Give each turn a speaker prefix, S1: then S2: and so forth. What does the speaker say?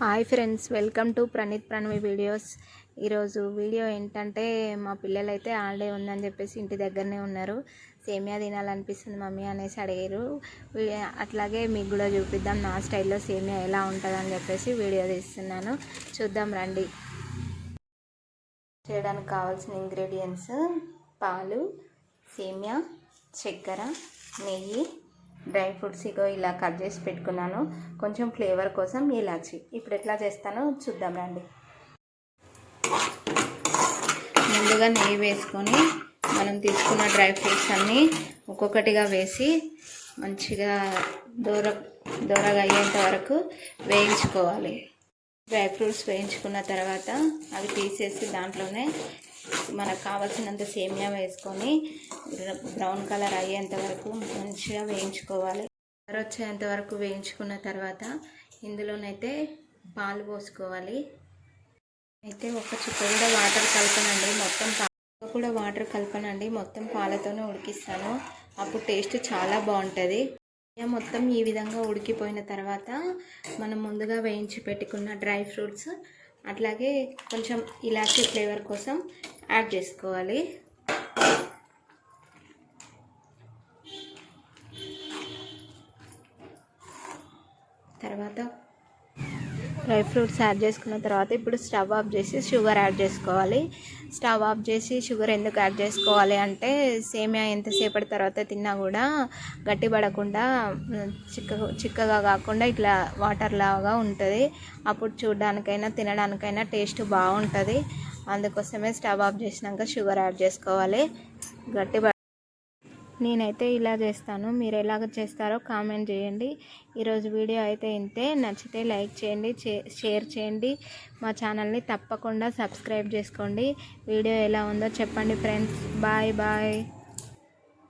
S1: Hi friends, welcome to Praneeth Pranavi videos. ఈరోజు video ఏంటంటే, మా పిల్లలైతే హాలిడే ఉందని చెప్పేసి ఇంటి దగ్గరనే ఉన్నారు. సేమియా తినాలనిపిస్తుంది మమ్మీ అనేసి అడిగారు. అట్లాగే మీకు కూడా చూపిద్దాం నా స్టైల్లో సేమియా ఎలా ఉంటుందని చెప్పేసి వీడియో తీస్తున్నాను. చూద్దాం రండి. చేయడానికి కావాల్సిన ఇంగ్రీడియంట్స్: పాలు, సేమియా, చక్కెర, నెయ్యి, డ్రై ఫ్రూట్స్ ఇగో ఇలా కట్ చేసి పెట్టుకున్నాను. కొంచెం ఫ్లేవర్ కోసం ఇలాచి. ఇప్పుడు ఎట్లా చేస్తానో చూద్దాం రండి. ముందుగా నెయ్యి వేసుకొని మనం తీసుకున్న డ్రై ఫ్రూట్స్ అన్నీ ఒక్కొక్కటిగా వేసి మంచిగా దూరగా అయ్యేంత వరకు వేయించుకోవాలి. డ్రై ఫ్రూట్స్ వేయించుకున్న తర్వాత అవి తీసేసి దాంట్లోనే మనకు కావాల్సినంత సేమియా వేసుకొని బ్రౌన్ కలర్ అయ్యేంత వరకు మంచిగా వేయించుకోవాలి. కలర్ వచ్చేంత వరకు వేయించుకున్న తర్వాత ఇందులోనైతే పాలు పోసుకోవాలి. అయితే ఒక చుక్క కూడా వాటర్ కలపనండి, మొత్తం పాలతోనే ఉడికిస్తాను. అప్పుడు టేస్ట్ చాలా బాగుంటుంది. మొత్తం ఈ విధంగా ఉడికిపోయిన తర్వాత మనం ముందుగా వేయించి పెట్టుకున్న డ్రై ఫ్రూట్స్ అట్లాగే కొంచెం ఇలాచీ ఫ్లేవర్ కోసం యాడ్ చేసుకోవాలి. తర్వాత డ్రై ఫ్రూట్స్ యాడ్ చేసుకున్న తర్వాత ఇప్పుడు స్టవ్ ఆఫ్ చేసి షుగర్ యాడ్ చేసుకోవాలి. స్టవ్ ఆఫ్ చేసి షుగర్ ఎందుకు యాడ్ చేసుకోవాలి అంటే, సేమియా ఎంతసేపటి తర్వాత తిన్నా కూడా గట్టిపడకుండా చిక్కగా కాకుండా ఇట్లా వాటర్ లాగా ఉంటుంది. అప్పుడు చూడడానికైనా తినడానికైనా టేస్ట్ బాగుంటుంది. అందుకోసమే స్టవ్ ఆఫ్ చేసినాక షుగర్ యాడ్ చేసుకోవాలి. నేనైతే ఇలా చేస్తాను. మీరు ఎలాగ చేస్తారో కామెంట్ చేయండి. ఈరోజు వీడియో అయితే ఇంతే. నచ్చితే లైక్ చేయండి, షేర్ చేయండి. మా ఛానల్ని తప్పకుండా సబ్స్క్రైబ్ చేసుకోండి. వీడియో ఎలా ఉందో చెప్పండి ఫ్రెండ్స్. Bye bye.